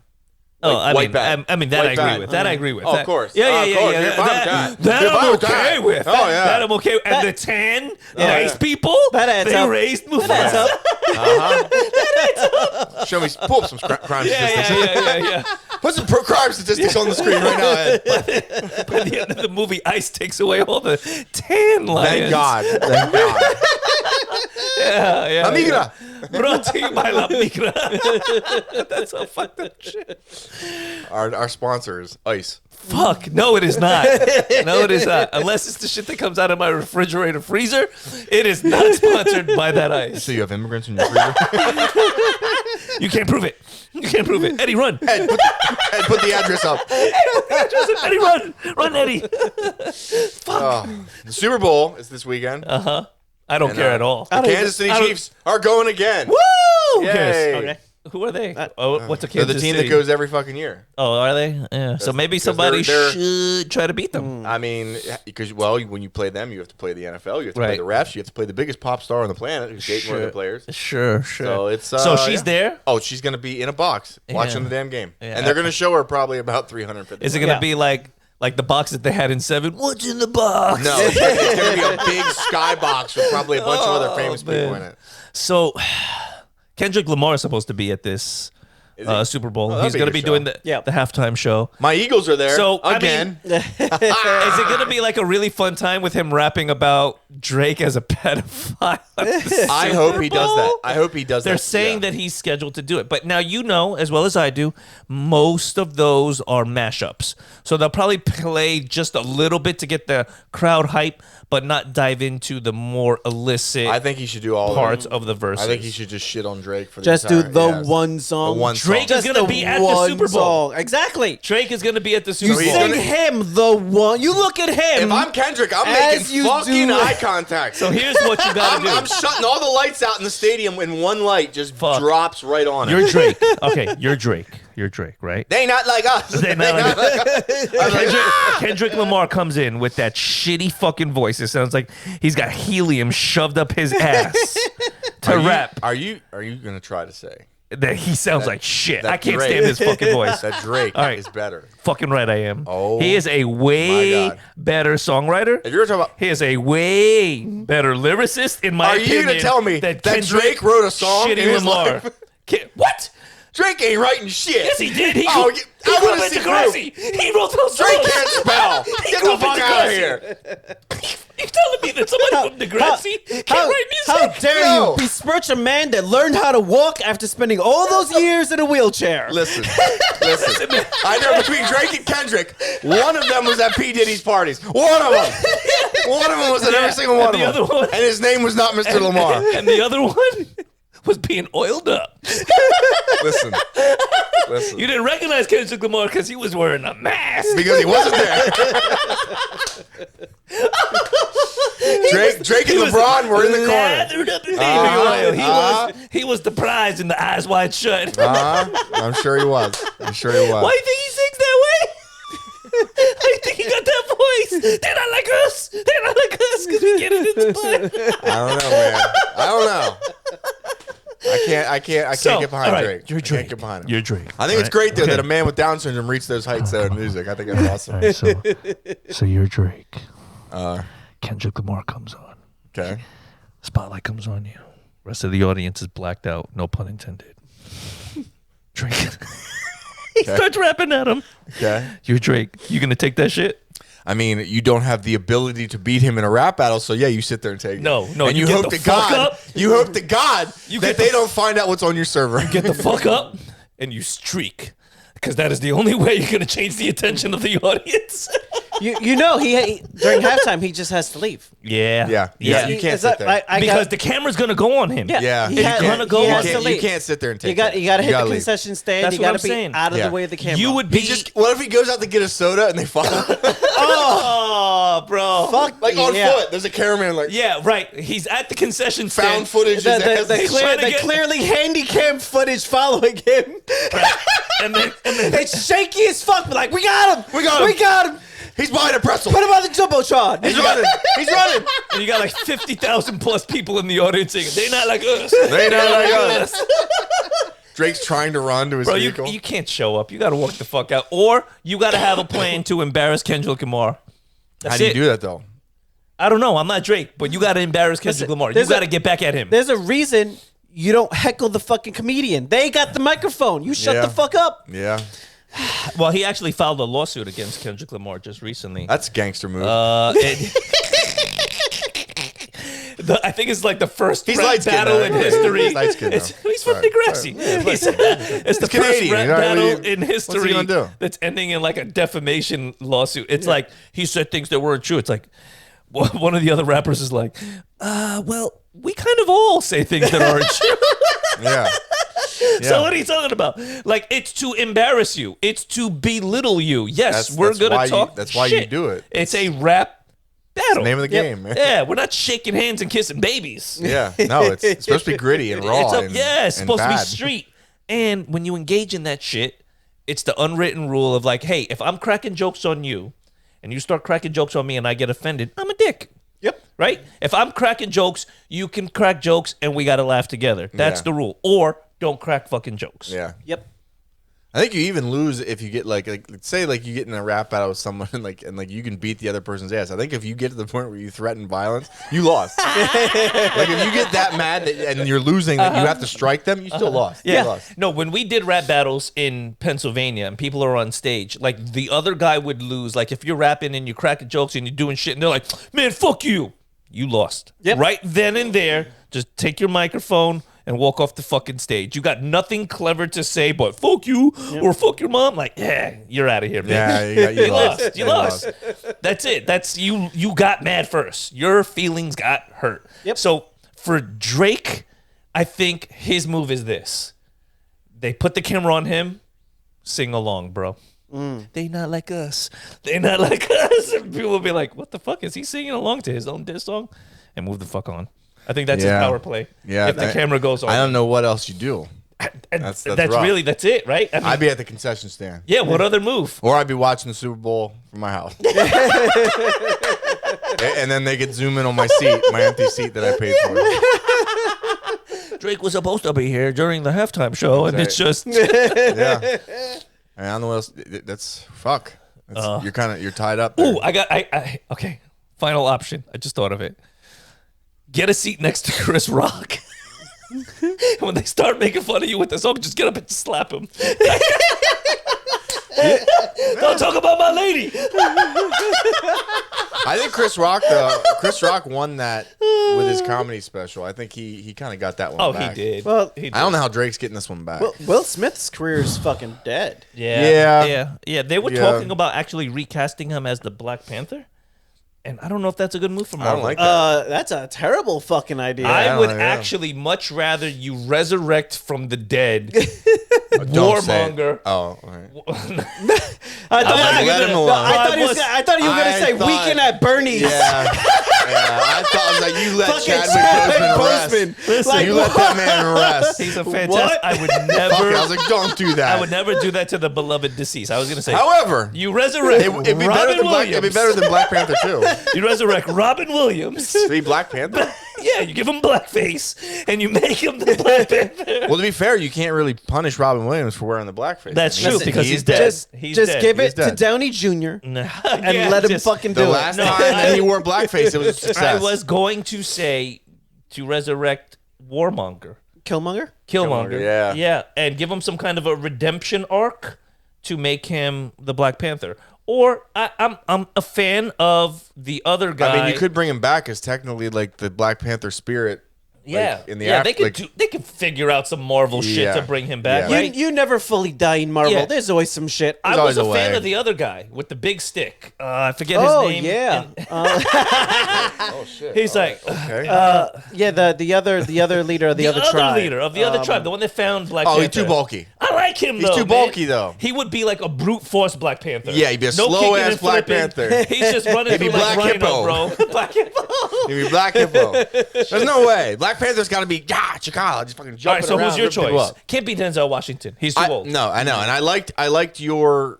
Oh, Like, white bad. that White I agree bad. with. That I agree with. Oh, That- of course. Yeah, Of yeah, course. yeah. You're fine with that. That You're I'm fine with okay that. with. Oh, yeah. That I'm okay with. And the 10 nice people, That adds they up. raised Mufasa. That adds up. Show me, pull up some crime statistics. Yeah. Put some crime statistics on the screen right now, Ed. By the end of the movie, Ice takes away all the tan lions. Thank God. Thank God. Yeah. Amigra. Brought to you by La Migra. That's so fucked up shit. Our sponsor is Ice. Fuck. No, it is not. No, it is not. Unless it's the shit that comes out of my refrigerator freezer, it is not sponsored by that Ice. So you have immigrants in your freezer? You can't prove it. You can't prove it. Eddie, run. Ed, put the address up. Eddie, run. Run, Eddie. The Super Bowl is this weekend. I don't care at all. The Kansas City Chiefs are going again. Woo! Who Yay. cares? Okay. Who are they? What's a They're Kansas the team City? that goes every fucking year. Oh, are they? Yeah. So maybe somebody should try to beat them. I mean, because when you play them, you have to play the NFL, you have to play Right. the refs, you have to play the biggest pop star on the planet who's dating one of the players. Sure. So it's so she's there. Oh, she's gonna be in a box watching Yeah. the damn game, Yeah. and they're gonna show her probably about 350. Is it gonna be like the box that they had in 7? What's in the box? No, it's gonna be a big sky box with probably a bunch of other famous people in it. So Kendrick Lamar is supposed to be at this Super Bowl. that'd He's be going to a be show. doing the halftime show. My Eagles are there. So, again. I mean, is it going to be like a really fun time with him rapping about Drake as a pedophile? I hope he does that. I hope he does that. They're saying that he's scheduled to do it. But now you know, as well as I do, most of those are mashups. So they'll probably play just a little bit to get the crowd hype, but not dive into the more illicit I think he should do all parts of of the verses. I think he should just shit on Drake for the Just do entire, the one song. The one song. Drake is Just going to be at the one Super Bowl. song. Exactly. Drake is going to be at the You Super Bowl. sing him the one. You look at him. If I'm Kendrick, I'm As making you fucking do. eye contact. So here's what you got to do. I'm shutting all the lights out in the stadium when one light just drops right on it. You're Drake. Okay, you're Drake. You're Drake, right? They ain't not like us. They not like us. I'm like, Kendrick Lamar comes in with that shitty fucking voice. It sounds like he's got helium shoved up his ass to rap. Are you gonna try to say That he sounds like shit. that I can't Drake- stand his fucking voice. that Drake All right. is better? Fucking right I am. Oh, he is a my way God. better songwriter. If you're talking about, He is a way better lyricist, in my are opinion. you gonna tell me that Kendrick Drake wrote a song in Shitty his Lamar. life? What? Drake ain't writing shit. Yes, he did. He Oh, grew I up wanna in see Degrassi. He wrote those songs. Drake can't spell. Get grew the up in fuck out of Degrassi. here. You telling me that somebody from Degrassi can't write How music? dare No. you besmirch a man that learned how to walk after spending all those years in a wheelchair? Listen. I know between Drake and Kendrick, one of them was at P. Diddy's parties. One of them. One of them was at every single one of the them. other one- And his name was not Mr. Lamar. And the other one was being oiled up. Listen. You didn't recognize Kendrick Lamar because he was wearing a mask. Because he wasn't there. Drake and LeBron were in the corner. Lathered up in baby oil. He was the prize in the Eyes Wide Shut. I'm sure he was. Why do you think he sings that way? I think he got that voice. They're not like us. They're not like us because we get it in the butt. I don't know, man. I don't know. I can't get behind all right, Drake. You're I Drake. can't get behind him. You're Drake. I think it's great though Okay. that a man with Down syndrome reached those heights though in music. I think that's awesome. So you're Drake. Uh, Kendrick Lamar comes on. okay. Spotlight comes on you. Rest of the audience is blacked out. No pun intended. Drake. He starts rapping at him. Okay. You're Drake. You gonna take that shit? I mean, you don't have the ability to beat him in a rap battle, so yeah, you sit there and take it. No, and you you get hope the to fuck God, up. you hope to God You that get they the- don't find out what's on your server. Get the fuck up and you streak. Because that is the only way you're gonna change the attention of the audience. You know he during halftime he just has to leave. Yeah. Yeah. You can't Is sit that- there. I Because got- the camera's gonna go on him. Yeah, he you has- can't- go he on. has to you leave. can't sit there and take You got to hit the leave. concession stand. That's You what got I'm to be saying. out of Yeah. the way of the camera. You would be What if he goes out to get a soda and they fuck him? Oh, bro. fuck Like on yeah. foot. There's a cameraman like Yeah, right. He's at the concession stand. found footage. The, his ass. the, the, He's clear, trying to the get- clearly handicapped footage following him. And then It's shaky as fuck, but like, we got him. We got him. We got him. He's behind a pretzel. Put him on the Jumbotron. He's running. He's running. and you got like 50,000 plus people in the audience saying, they're not like us. They not like us. Drake's trying to run to his Bro, vehicle. you can't show up. You got to walk the fuck out. Or you got to have a plan to embarrass Kendrick Lamar. That's How do you it. do that though? I don't know. I'm not Drake, but you got to embarrass Kendrick Lamar. You there's got to a- get back at him. There's a reason you don't heckle the fucking comedian. They got the microphone. You shut Yeah. the fuck up. Yeah, Well, he actually filed a lawsuit against Kendrick Lamar just recently. that's a gangster move. I think it's like the first He's rap light-skinned, battle though. in history. He's light-skinned, though. He's from Right, Degrassi. It's the first Canadian, rap you know, battle what in history what's he gonna do? that's ending in like a defamation lawsuit. It's like he said things that weren't true. It's like one of the other rappers is like, well, we kind of all say things that aren't true. yeah. So what are you talking about? Like, it's to embarrass you. It's to belittle you. Yes, That's- we're that's gonna why you- talk. that's why you shit. do it. It's a rap battle. Name of the game, man. Yeah, we're not shaking hands and kissing babies. Yeah. No, it's supposed to be gritty and raw. It's and it's supposed to bad. be street. And when you engage in that shit, it's the unwritten rule of like, hey, if I'm cracking jokes on you and you start cracking jokes on me and I get offended, I'm a dick. Yep. Right? If I'm cracking jokes, you can crack jokes and we got to laugh together. That's the rule. Or don't crack fucking jokes. Yeah. Yep. I think you even lose if you get like say like you get in a rap battle with someone and you can beat the other person's ass. I think if you get to the point where you threaten violence, you lost. Like if you get that mad and you're losing that you have to strike them, you still lost. Yeah. You lost. No, when we did rap battles in Pennsylvania and people are on stage, like the other guy would lose. Like if you're rapping and you're cracking jokes and you're doing shit and they're like, man, fuck you. You lost. Yep. Right then and there, just take your microphone and walk off the fucking stage. You got nothing clever to say but fuck you or fuck your mom. Like, yeah, you're out of here, man. Yeah, you lost. You lost. That's it. That's you got mad first. Your feelings got hurt. Yep. So for Drake, I think his move is this. They put the camera on him, sing along, bro. They not like us. They not like us. And people will be like, what the fuck? Is he singing along to his own diss song? And move the fuck on. I think that's his power play. Yeah, if the camera goes on. I don't know what else you do. That's rough. really, that's it, right? I mean, I'd be at the concession stand. yeah, what other move? Or I'd be watching the Super Bowl from my house. And then they could zoom in on my seat, my empty seat that I paid for. Drake was supposed to be here during the halftime show, and it's just... Yeah. I don't know what else. That's fuck. You're tied up there. Ooh, okay. Final option. I just thought of it. Get a seat next to Chris Rock. When they start making fun of you with the song, just get up and just slap him. Don't talk about my lady. I think Chris Rock won that with his comedy special. I think he kind of got that one back. He did. Well, He did. I don't know how Drake's getting this one back. Will Smith's career is fucking dead. Yeah. They were talking about actually recasting him as the Black Panther. And I don't know if that's a good move for Marvel. I don't like that. That's a terrible fucking idea. I would actually much rather you resurrect from the dead Warmonger. Oh, all right. I thought you were gonna say Weekend at Bernie's. Yeah. I thought I was like, you let Chadwick Boseman rest. Like, you let that man rest. He's a fantastic. I would never. Fuck it, I was like, don't do that. I would never do that to the beloved deceased. I was gonna say. However, you resurrect. it'd be better than Black Panther too. You resurrect Robin Williams. Be Black Panther? Yeah, you give him blackface and you make him the Black Panther. Well, to be fair, you can't really punish Robin Williams for wearing the blackface. That's true because he's dead. Just give it to Downey Jr. and let him fucking do it. The last time that he wore blackface, it was a success. I was going to say to resurrect Warmonger. Killmonger, yeah, and give him some kind of a redemption arc to make him the Black Panther. Or I'm a fan of the other guy. I mean, you could bring him back as technically like the Black Panther spirit. Yeah, like, in the they could figure out some Marvel shit to bring him back. Yeah. Right? You never fully die in Marvel. Yeah. There's always some shit. I was a fan of the other guy with the big stick. I forget his name. Yeah. Oh shit. He's like, okay. The other leader of the other tribe. leader of the other tribe, the one that found Black Panther. He's too bulky. I like him though. He's too bulky though. He would be like a brute force Black Panther. Yeah, he'd be a No slow kicking ass and Black flipping. Panther. He's just running He'd be through like Black Rhino, Hippo. bro. Black Hippo. He'd be Black Hippo. There's no way. Black Panther's got to be Chikala, just fucking jumping All right, so around, who's your ripping people choice? up. Can't be Denzel Washington. He's too old. No, I know, and I liked your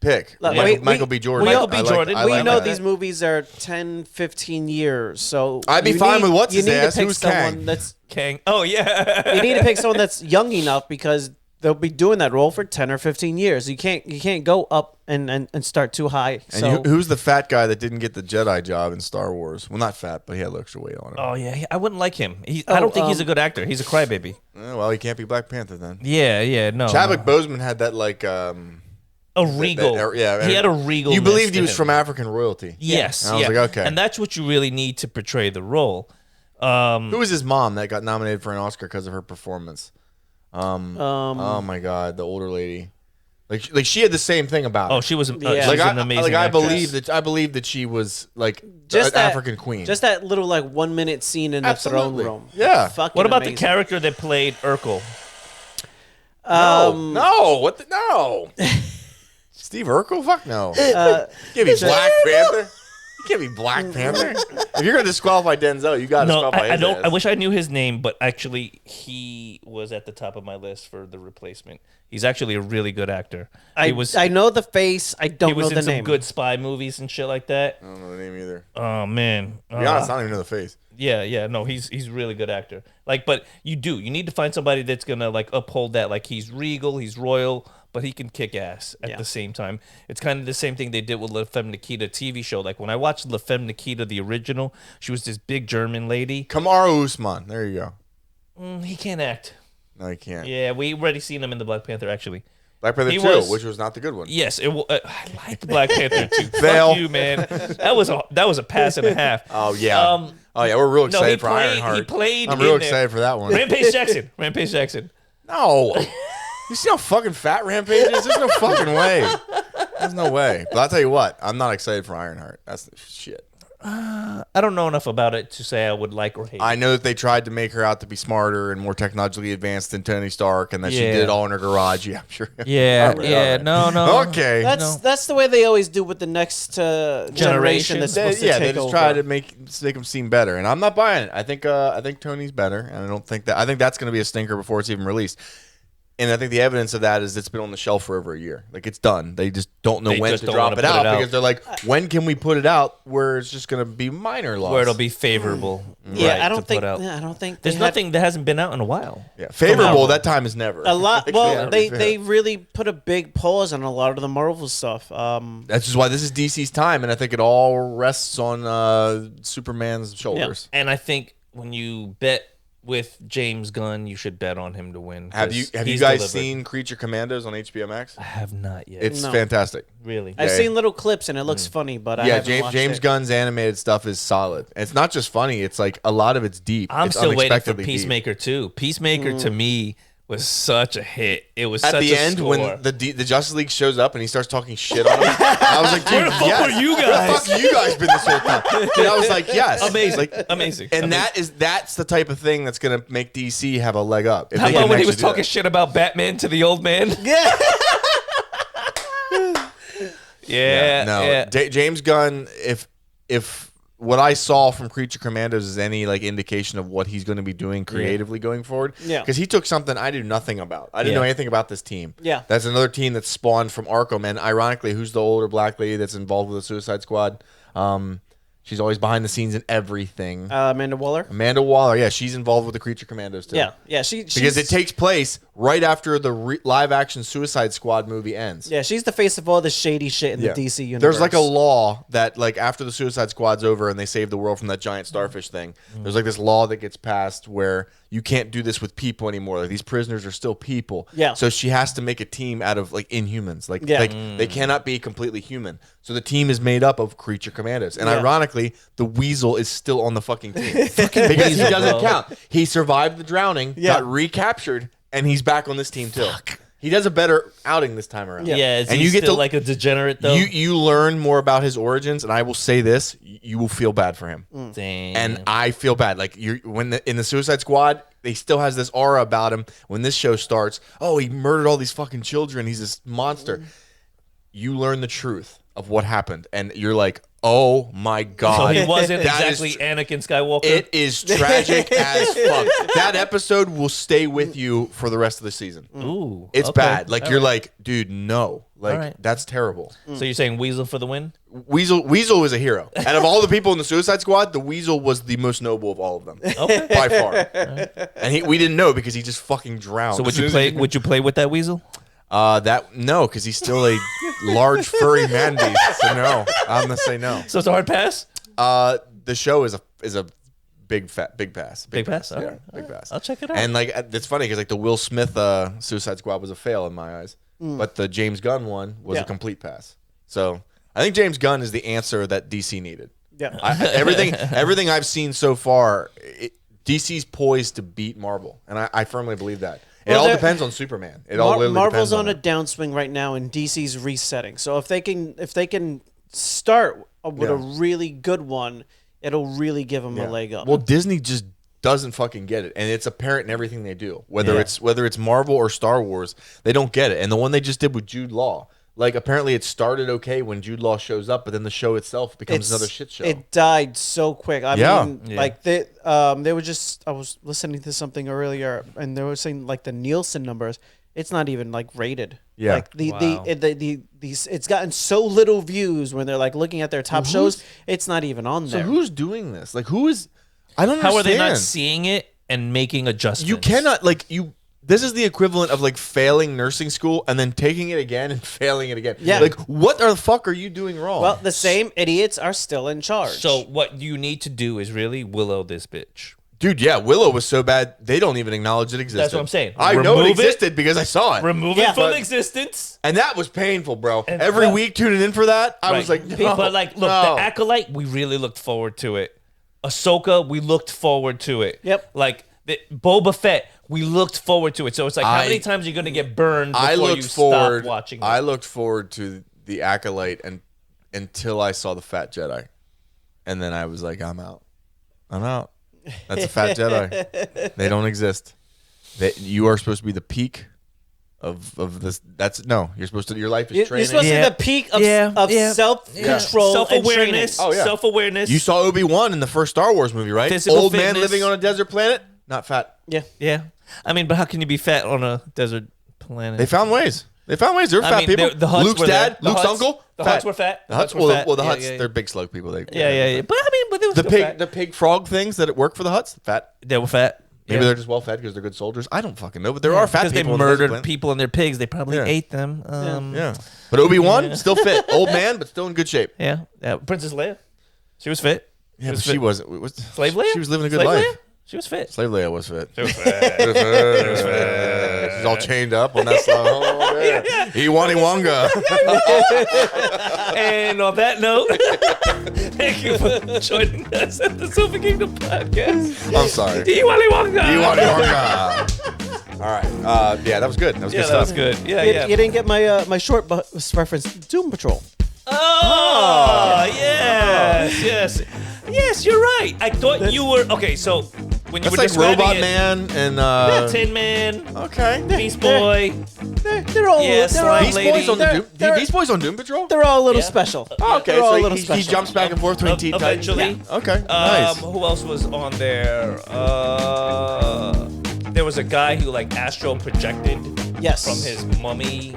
pick, Michael B. Jordan. Michael B. Jordan. We know these movies are 10, 15 years, so I'd be fine with what's his ass. Who's Kang? Kang. Oh yeah. You need to pick someone that's young enough because they'll be doing that role for 10 or 15 years. You can't go up and start too high. And who's the fat guy that didn't get the Jedi job in Star Wars? Well, not fat, but he had a little extra weight on him. Oh yeah, I wouldn't like him. I don't think he's a good actor. He's a crybaby. Well, he can't be Black Panther then. Yeah, no. Chadwick Boseman had that like a regal. He had a regal. You believed he was from African royalty. Yes. And I was like, okay. And that's what you really need to portray the role. Who was his mom that got nominated for an Oscar because of her performance? Oh my God, the older lady. Like she had the same thing about her. Oh, she was. Yeah. She's an amazing. I actress. believe that she was like just an African queen. Just that little 1 minute scene in the throne room. Yeah. Fucking What about amazing. the character that played Urkel? No. Steve Urkel? Fuck no. Give me Black Panther. You can't be Black Panther. If you're gonna disqualify Denzel, you gotta disqualify his ass. I wish I knew his name, but actually, he was at the top of my list for the replacement. He's actually a really good actor. I know the face. I don't know the name. He was in some good spy movies and shit like that. I don't know the name either. Oh man, To be honest, I don't even know the face. Yeah, no, he's a really good actor. Like, but you need to find somebody that's gonna like uphold that. Like, he's regal, he's royal, but he can kick ass at the same time. It's kind of the same thing they did with La Femme Nikita TV show. Like, when I watched La Femme Nikita, the original, she was this big German lady. Kamaru Usman. There you go. He can't act. No, he can't. Yeah, we already seen him in the Black Panther, actually. Black Panther 2, which was not the good one. Yes, I liked Black Panther 2. Fuck you, man. That was a pass and a half. Oh, yeah. We're real excited for Ironheart. I'm real excited for that one. Rampage Jackson. No. You see how fucking fat Rampage is? There's no fucking way. There's no way. But I'll tell you what, I'm not excited for Ironheart. That's the shit. I don't know enough about it to say I would like or hate. I know that they tried to make her out to be smarter and more technologically advanced than Tony Stark, and that she did it all in her garage. Yeah, I'm sure. Yeah, right. No. Okay. That's the way they always do with the next generation that's supposed to take over. They just try to make them seem better, and I'm not buying it. I think Tony's better, and I think that's going to be a stinker before it's even released. And I think the evidence of that is it's been on the shelf for over a year. Like, it's done. They just don't know when to drop it out because they're like, when can we put it out where it's just going to be minor loss? Where it'll be favorable. Yeah, right, I don't think there's nothing that hasn't been out in a while. Yeah, favorable. That time is never. A lot. Well, they really put a big pause on a lot of the Marvel stuff. That's just why this is DC's time, and I think it all rests on Superman's shoulders. Yeah. And I think when you bet with James Gunn, you should bet on him to win. Have you guys seen Creature Commandos on HBO Max? I have not yet. It's fantastic. Really? I've seen little clips and it looks funny, but I haven't watched James it. Gunn's animated stuff is solid. And it's not just funny, it's like a lot of it's deep. I'm it's still waiting for Peacemaker too. Peacemaker to me was such a hit. It was at such the a end score. when the Justice League shows up and he starts talking shit on them. I was like, dude, where the fuck were you guys? Where the fuck have you guys been this whole time? And I was like, yes, amazing. And that's the type of thing that's gonna make DC have a leg up. How about when he was talking shit about Batman to the old man? Yeah. James Gunn, if what I saw from Creature Commandos is any like indication of what he's going to be doing creatively going forward. Yeah. Because he took something I knew nothing about. I didn't know anything about this team. Yeah. That's another team that's spawned from Arkham. And ironically, who's the older black lady that's involved with the Suicide Squad? She's always behind the scenes in everything. Amanda Waller. Amanda Waller, yeah, she's involved with the Creature Commandos too. Yeah. Because it takes place right after the live-action Suicide Squad movie ends. Yeah, she's the face of all the shady shit in the DC universe. There's like a law that like after the Suicide Squad's over and they save the world from that giant starfish thing, there's like this law that gets passed where you can't do this with people anymore. Like these prisoners are still people. Yeah. So she has to make a team out of like Inhumans. Like they cannot be completely human. So the team is made up of Creature Commandos. And ironically, the Weasel is still on the fucking team. Because he doesn't count. He survived the drowning, got recaptured, and he's back on this team too. He does a better outing this time around. Yeah, and you get to like a degenerate though. You learn more about his origins, and I will say this: you will feel bad for him. Damn. And I feel bad. Like in the Suicide Squad, they still has this aura about him. When this show starts, oh, he murdered all these fucking children. He's this monster. You learn the truth of what happened, and you're like, oh my god! So he wasn't exactly Anakin Skywalker. It is tragic as fuck. That episode will stay with you for the rest of the season. Ooh, it's bad. Like you're like, dude, no, like that's terrible. So you're saying Weasel for the win? Weasel was a hero. Out of all the people in the Suicide Squad, the Weasel was the most noble of all of them, by far. And we didn't know because he just fucking drowned. So would you play? Would you play with that Weasel? No, because he's still a large furry man beast. So no, I'm gonna say no. So it's a hard pass. The show is a big pass. Big pass. Yeah, big pass. I'll check it out. And like it's funny because like the Will Smith Suicide Squad was a fail in my eyes, but the James Gunn one was a complete pass. So I think James Gunn is the answer that DC needed. Yeah. Everything I've seen so far, DC's poised to beat Marvel, and I firmly believe that. It all depends on Superman. Marvel's on a downswing right now, and DC's resetting. So if they can start with a really good one, it'll really give them a leg up. Well, Disney just doesn't fucking get it, and it's apparent in everything they do. Whether it's Marvel or Star Wars, they don't get it. And the one they just did with Jude Law, like apparently it started okay when Jude Law shows up, but then the show itself becomes another shit show. It died so quick. I mean, Yeah. like they were just. I was listening to something earlier, and they were saying like the Nielsen numbers. It's not even like rated. Yeah. Like Wow. these it's gotten so little views when they're like looking at their top shows. It's not even on So there. who's doing this? Like who is? I don't understand. How are they not seeing it and making adjustments? You cannot This is the equivalent of like failing nursing school and then taking it again and failing it again. Yeah. Like what the fuck are you doing wrong? Well, the same idiots are still in charge. So what you need to do is really Willow this bitch. Dude, yeah, Willow was so bad they don't even acknowledge it existed. That's what I'm saying. I know it Remove it. existed because I saw it. Remove Yeah. it from But- existence. And that was painful, bro. And- Every well- week tuning in for that, I was Right. like, no, But like, look, no. the Acolyte, we really looked forward to it. Ahsoka, we looked forward to it. Yep. Like the Boba Fett, we looked forward to it. So it's like, how I- many times are you going to get burned before I you looked stop forward. watching? It? I looked forward to the Acolyte until I saw the Fat Jedi, and then I was like, I'm out. I'm out. That's a Fat Jedi. They don't exist. You are supposed to be the peak of this. You're supposed to. Your life is You're training. supposed to be the peak of self-control, Self-awareness. Oh, yeah. Self-awareness. You saw Obi-Wan in the first Star Wars movie, right? Physical Old man fitness. living on a desert planet, not fat. Yeah. Yeah. I mean, but how can you be fat on a desert planet? They found ways. They're fat mean, people. the Huts Luke's were there. dad, The Luke's Huts- uncle. The fat. Huts were fat. The Huts. were Well, fat. the Yeah, Huts. yeah, yeah. They're big slug people. Yeah. But I mean, but they were The still pig, fat. the pig frog things that work for the Huts, fat. They were fat. Maybe Yeah. they're just well fed because they're good soldiers. I don't fucking know, but there are fat because people. they murdered in the people and their pigs. They probably Yeah. ate them. Yeah, but Obi-Wan still fit, old man, but still in good shape. Yeah. Princess Leia, she was fit. Yeah, but fit. she wasn't. Slave Leia. She was living a good Slave life. Leia? She was fit. Slave Leia was fit. She was fit. She's all chained up on that song. Oh, yeah. Iwanga. And on that note, thank you for joining us at the Sofa Kingdom Podcast. I'm sorry. Iwanga. All right. Yeah, that was good. That was Yeah, good that was stuff. good. Yeah, You yeah. didn't get my short reference, Doom Patrol. Oh, yes. Yes, you're right. I thought you were okay. So when you That's were like describing Robot it, Man and Tin Man, okay. Beast Boy. They're all Yeah, they're all, Slime Beast Lady. Boys on the They're- Doom. they're- Beast Boys on Doom Patrol. they're all a little Yeah. special. Oh, okay, They're all a so little he special. jumps back and forth between Teen Titans. Eventually. Okay, nice. Who else was on there? There was a guy who like astral projected Yes. from his mummy.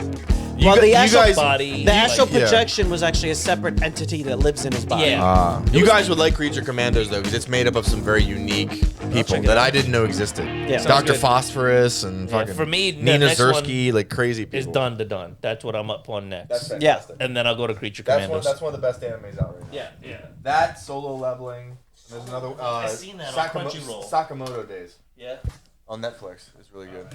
Well, the you astral guys- body. The astral yeah. projection was actually a separate entity that lives in his body. Yeah. You guys would like Creature Commandos though, because it's made up of some very unique people check it that out. I didn't know existed. Yeah. Sounds Dr. good. Phosphorus and Yeah, fucking for me, the Nina next one Zursky, like crazy people. Is done to done. That's what I'm up on next. Yeah. And then I'll go to Creature Commandos. one of the best animes out right now. Yeah. That Solo Leveling. There's another. I've seen that on Crunchyroll. Sakamoto Days Yeah. on Netflix. It's really good.